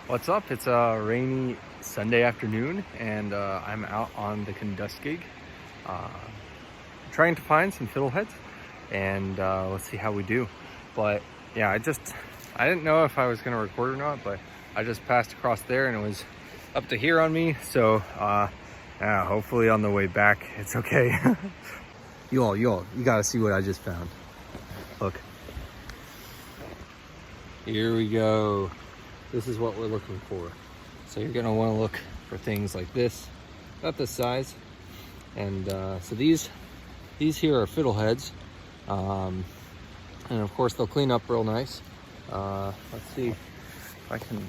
What's up? It's a rainy Sunday afternoon, and I'm out on the Kunduskig, trying to find some fiddleheads, and let's see how we do. But yeah, I didn't know if I was gonna record or not, but I just passed across there and it was up to here on me. So yeah, hopefully on the way back it's okay. you gotta see what I just found. Look, here we go. This is what we're looking for. So you're gonna wanna look for things like this, about this size. And so these here are fiddleheads. And of course they'll clean up real nice. Let's see if I can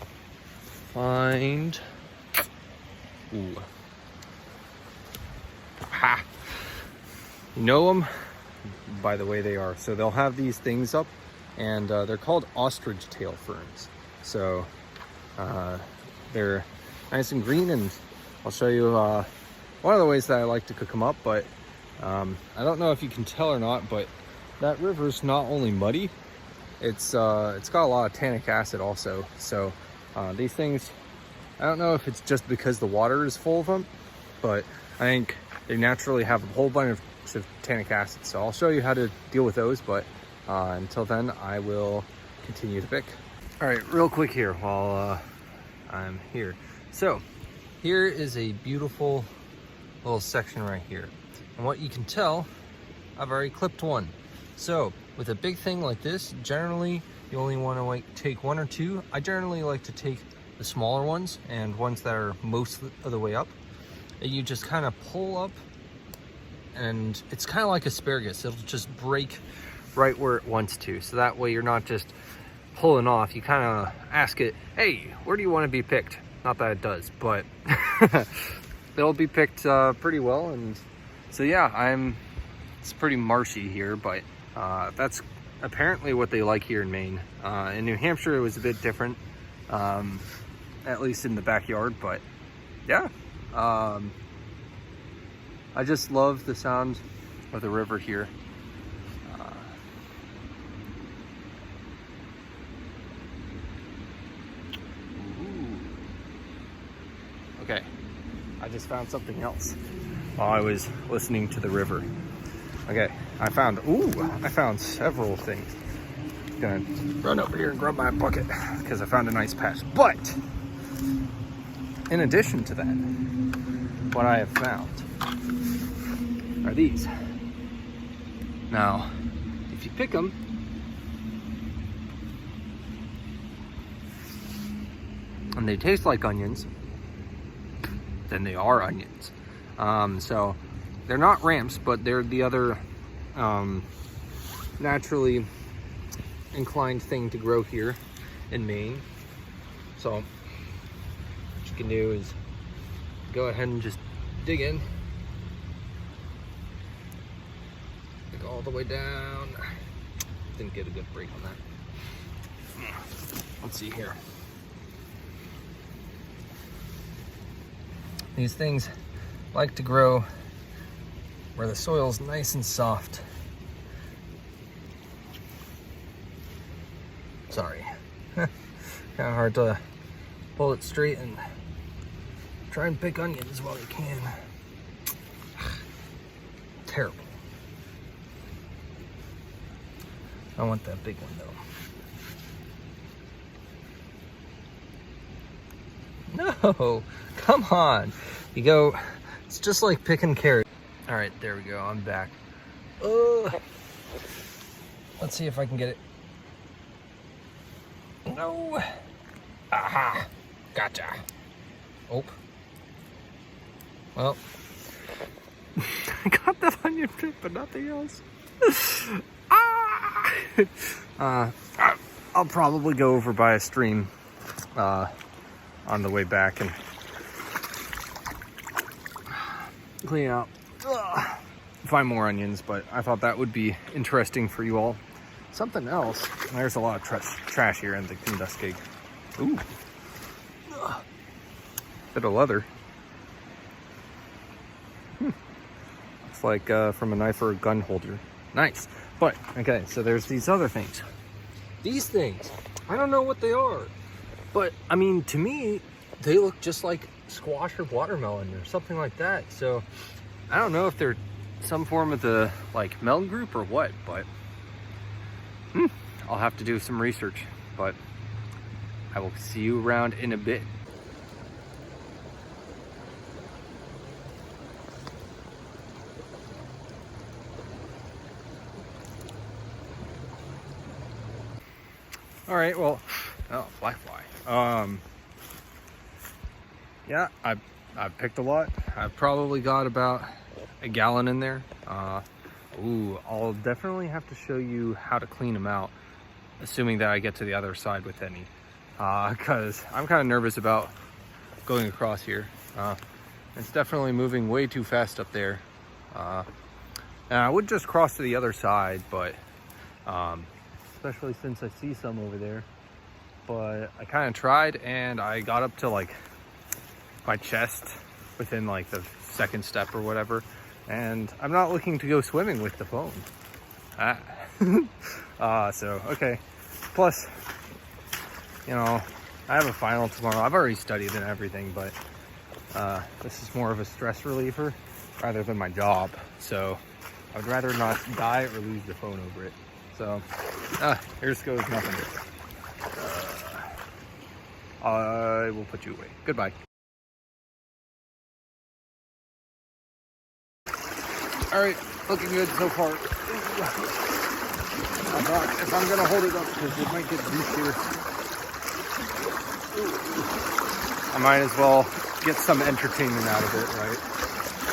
find, ooh. Ha! You know them by the way they are. So they'll have these things up, and they're called ostrich tail ferns. So they're nice and green, and I'll show you one of the ways that I like to cook them up. But I don't know if you can tell or not, but that river's not only muddy, it's got a lot of tannic acid also. So these things, I don't know if it's just because the water is full of them, but I think they naturally have a whole bunch of tannic acid. So I'll show you how to deal with those, but until then I will continue to pick. All right, real quick here while I'm here. So here is a beautiful little section right here. And what you can tell, I've already clipped one. So with a big thing like this, generally you only want to like take one or two. I generally like to take the smaller ones and ones that are most of the way up. And you just kind of pull up, and it's kind of like asparagus. It'll just break right where it wants to. So that way you're not just pulling off. You kind of ask it, hey, where do you want to be picked? Not that it does, but they'll be picked pretty well. And so yeah, it's pretty marshy here, but that's apparently what they like here in Maine. In New Hampshire it was a bit different, at least in the backyard. But yeah, I just love the sound of the river here. Okay, I just found something else while I was listening to the river. Okay, I found several things. I'm gonna run over here and grab my bucket because I found a nice patch. But in addition to that, what I have found are these. Now, if you pick them, and they taste like onions, then they are onions. So they're not ramps, but they're the other naturally inclined thing to grow here in Maine. So what you can do is go ahead and just dig in. Dig all the way down. Didn't get a good break on that. Let's see here. These things like to grow where the soil's nice and soft. Sorry. Kind of hard to pull it straight and try and pick onions while you can. Terrible. I want that big one though. No, come on. You go, it's just like picking carrots. All right, there we go, I'm back. Let's see if I can get it. No. Aha, gotcha. Oh. Well, I got that onion pick, but nothing else. I'll probably go over by a stream on the way back and clean out, find more onions. But I thought that would be interesting for you all. Something else, there's a lot of trash here in the Kunduskig. Ooh, bit of leather. Looks like from a knife or a gun holder. Nice. But okay, so there's these other things. These things, I don't know what they are. But I mean, to me, they look just like squash or watermelon or something like that. So I don't know if they're some form of the like melon group or what, but I'll have to do some research. But I will see you around in a bit. All right, well, oh, black fly. Yeah, I've picked a lot. I've probably got about a gallon in there. Ooh, I'll definitely have to show you how to clean them out, assuming that I get to the other side with any. Because I'm kind of nervous about going across here. It's definitely moving way too fast up there. And I would just cross to the other side, but especially since I see some over there. But I kind of tried, and I got up to like my chest within like the second step or whatever, and I'm not looking to go swimming with the phone. So okay. Plus, you know, I have a final tomorrow. I've already studied and everything, but this is more of a stress reliever rather than my job. So I would rather not die or lose the phone over it. So here goes nothing. I will put you away. Goodbye. All right, looking good so far. I thought if I'm gonna hold it up, because it might get loose here, I might as well get some entertainment out of it, right?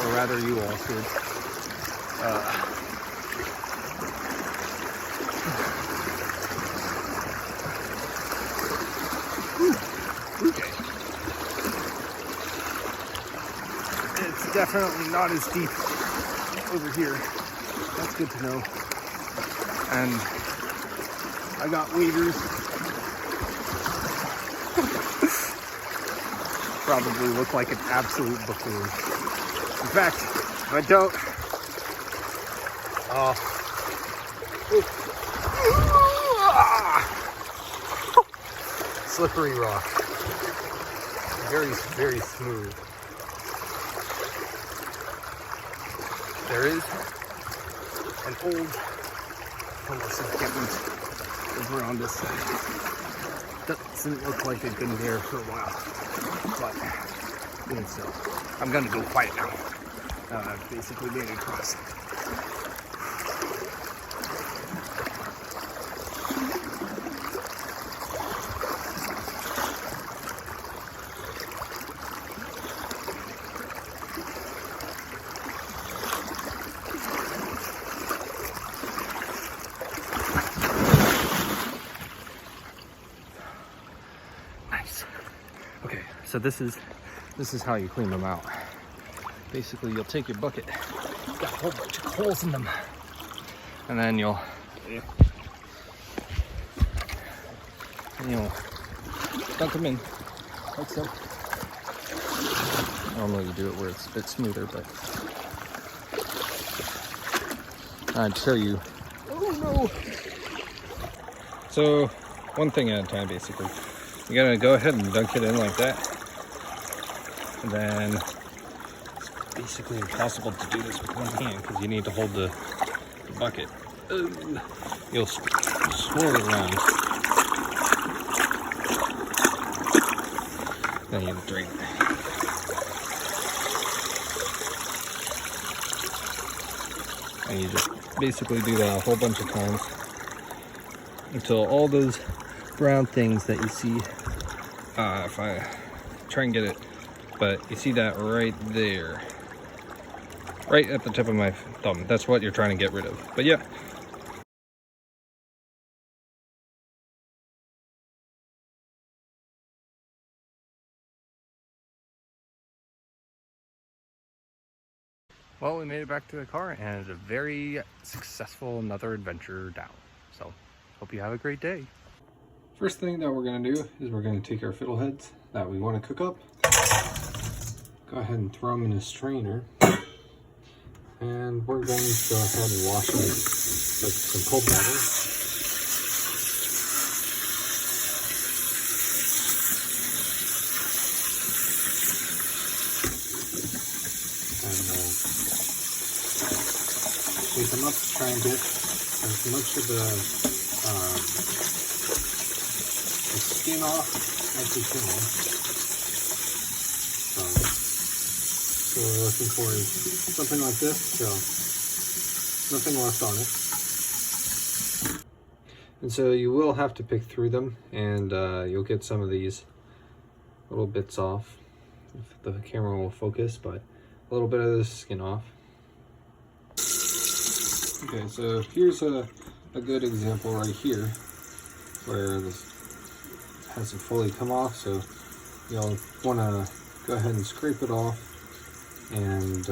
Or rather, you all should. Okay. It's definitely not as deep over here. That's good to know. And I got waders. Probably look like an absolute buffoon. In fact, if I don't, slippery rock. Very, very smooth. There is an old homeless encampment over on this side. Doesn't look like they've been there for a while, but even so, I'm gonna go fight now. I've basically made it across. Okay, so this is how you clean them out. Basically, you'll take your bucket, got a whole bunch of holes in them, and then you'll dunk them in like so. Normally you do it where it's a bit smoother, but I'd show you. Oh no! So one thing at a time, basically. You gotta go ahead and dunk it in like that. And then it's basically impossible to do this with one hand because you need to hold the bucket. You'll swirl it around. Then you drain it. And you just basically do that a whole bunch of times until all those brown things that you see, if I try and get it, but you see that right there, right at the tip of my thumb. That's what you're trying to get rid of. But yeah. Well, we made it back to the car, and it's a very successful another adventure down. So hope you have a great day. First thing that we're going to do is we're going to take our fiddleheads that we want to cook up, go ahead and throw them in a strainer, and we're going to go ahead and wash them with some cold water. shake them up, try and get as much of the skin off as we can. So what we're looking for is something like this, so nothing left on it. And so you will have to pick through them, and you'll get some of these little bits off. If the camera will focus, but a little bit of the skin off. Okay, so here's a good example right here where this hasn't fully come off, so you'll want to go ahead and scrape it off, and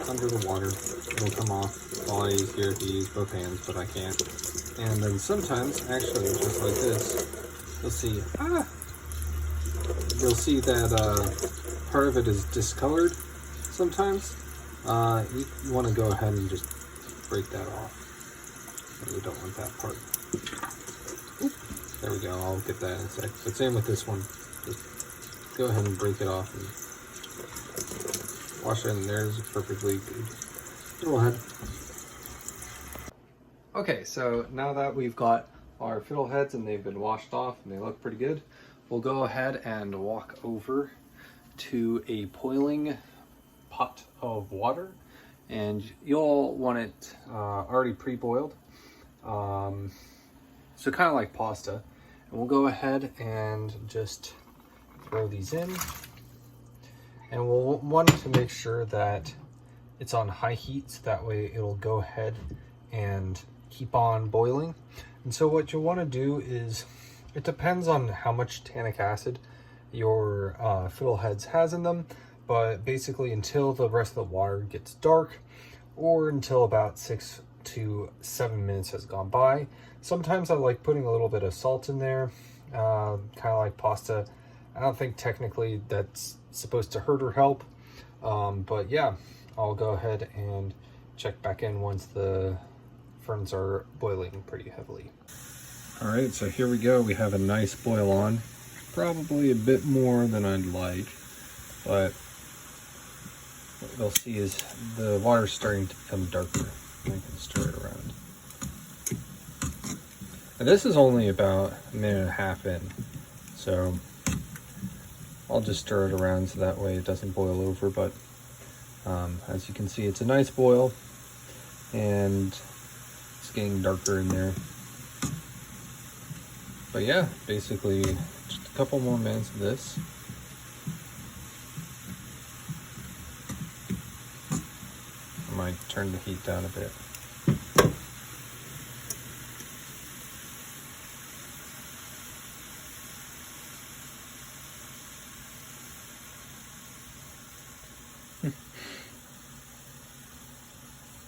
under the water it'll come off. It's a lot easier if you use both hands, but I can't. And then sometimes, actually just like this, you'll see that part of it is discolored sometimes. You want to go ahead and just break that off. You don't want that part. Oop, there we go, I'll get that in a sec. But same with this one. Just go ahead and break it off and wash it, and there's perfectly good. Fiddlehead. Okay, so now that we've got our fiddleheads and they've been washed off and they look pretty good, we'll go ahead and walk over to a boiling pot of water, and you'll want it already pre-boiled, so kind of like pasta. And we'll go ahead and just throw these in, and we'll want to make sure that it's on high heat, so that way it'll go ahead and keep on boiling. And so what you'll want to do is, it depends on how much tannic acid your fiddleheads has in them, but basically until the rest of the water gets dark, or until about 6 to 7 minutes has gone by. Sometimes I like putting a little bit of salt in there, kind of like pasta. I don't think technically that's supposed to hurt or help, but yeah, I'll go ahead and check back in once the ferns are boiling pretty heavily. All right, so here we go. We have a nice boil on, probably a bit more than I'd like, but what you'll see is the water's starting to become darker. I can stir it around. And this is only about a minute and a half in, so I'll just stir it around so that way it doesn't boil over. But as you can see, it's a nice boil, and it's getting darker in there. But yeah, basically just a couple more minutes of this. I might turn the heat down a bit.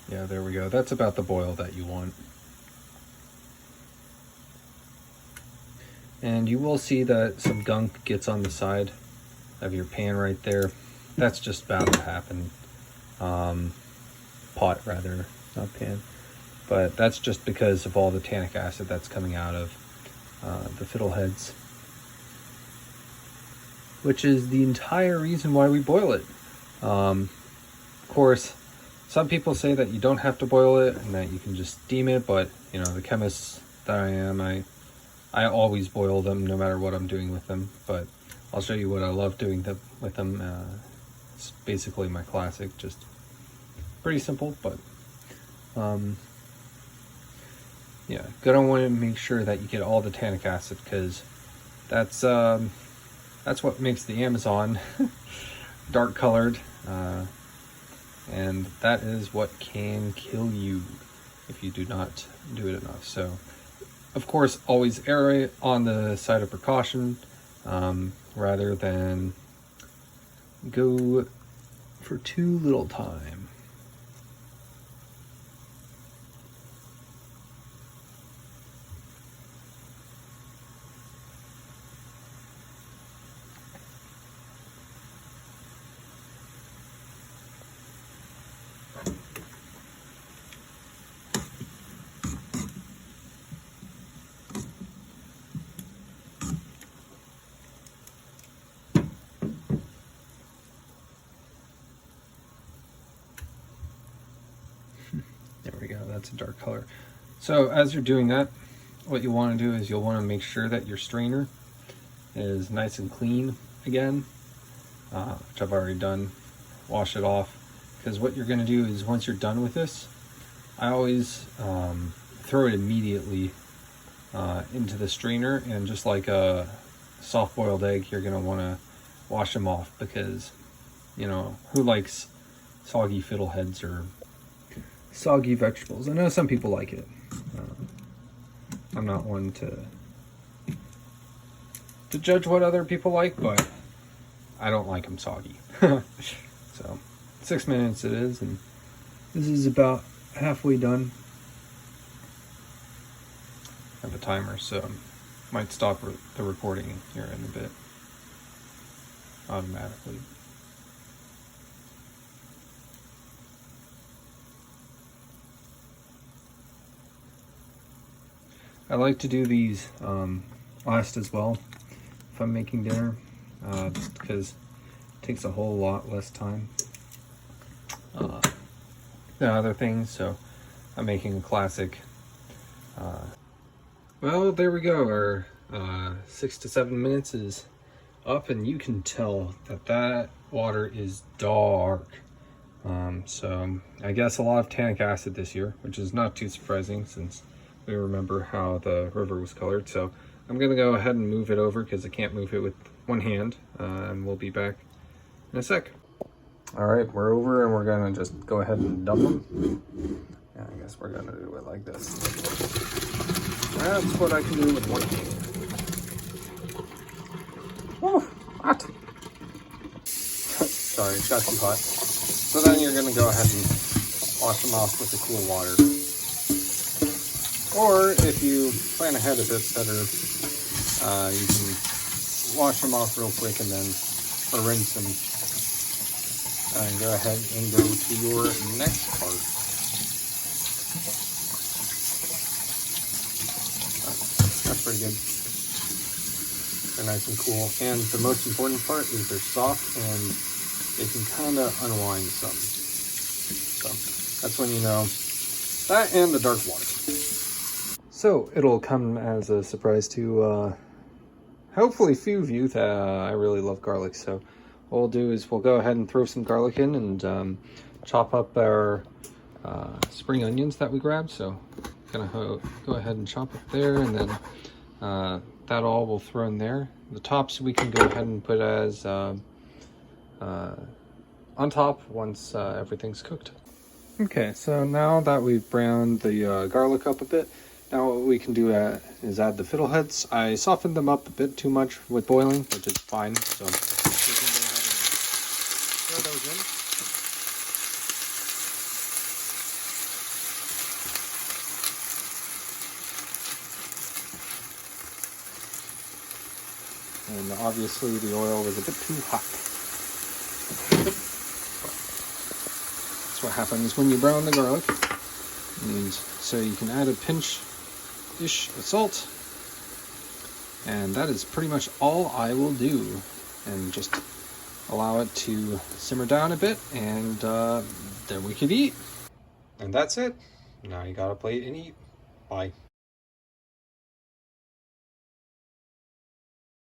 Yeah, there we go. That's about the boil that you want. And you will see that some gunk gets on the side of your pan right there. That's just bound to happen. Pot rather, not pan. But that's just because of all the tannic acid that's coming out of the fiddleheads, which is the entire reason why we boil it. Of course, some people say that you don't have to boil it and that you can just steam it, but you know, the chemist that I am, I always boil them no matter what I'm doing with them. But I'll show you what I love doing with them. It's basically my classic, just pretty simple, but yeah, gonna want to make sure that you get all the tannic acid, because that's what makes the Amazon dark colored, and that is what can kill you if you do not do it enough. So of course, always err on the side of precaution, rather than go for too little time. that's a dark color. So as you're doing that, what you want to do is you'll want to make sure that your strainer is nice and clean again, which I've already done. Wash it off, because what you're going to do is once you're done with this, I always throw it immediately into the strainer, and just like a soft-boiled egg, you're going to want to wash them off, because, you know, who likes soggy fiddleheads or soggy vegetables? I know some people like it. I'm not one to judge what other people like, but I don't like them soggy. So 6 minutes it is, and this is about halfway done. I have a timer, so might stop the recording here in a bit automatically. I like to do these last as well if I'm making dinner, just because it takes a whole lot less time than other things. So I'm making a classic. Well, there we go. Our 6 to 7 minutes is up, and you can tell that water is dark. So I guess a lot of tannic acid this year, which is not too surprising since we remember how the river was colored. So I'm gonna go ahead and move it over because I can't move it with one hand, and we'll be back in a sec. All right, we're over, and we're gonna just go ahead and dump them. Yeah, I guess we're gonna do it like this. That's what I can do with one hand. Woo, hot. Sorry, it got too hot. So then you're gonna go ahead and wash them off with the cool water. Or if you plan ahead a bit better, you can wash them off real quick and then rinse them. And go ahead and go to your next part. That's pretty good. They're nice and cool. And the most important part is they're soft and they can kind of unwind some. So that's when you know that, and the dark water. So it'll come as a surprise to hopefully few of you that I really love garlic. So what we'll do is we'll go ahead and throw some garlic in and chop up our spring onions that we grabbed. So gonna go ahead and chop it there, and then that all we'll throw in there. The tops we can go ahead and put as on top once everything's cooked. Okay, so now that we've browned the garlic up a bit, now what we can do is add the fiddleheads. I softened them up a bit too much with boiling, which is fine. So we can go ahead and throw those in. And obviously the oil was a bit too hot. That's what happens when you brown the garlic. And so you can add a pinch-ish of salt. And that is pretty much all I will do. And just allow it to simmer down a bit, and then we can eat. And that's it. Now you gotta plate and eat. Bye.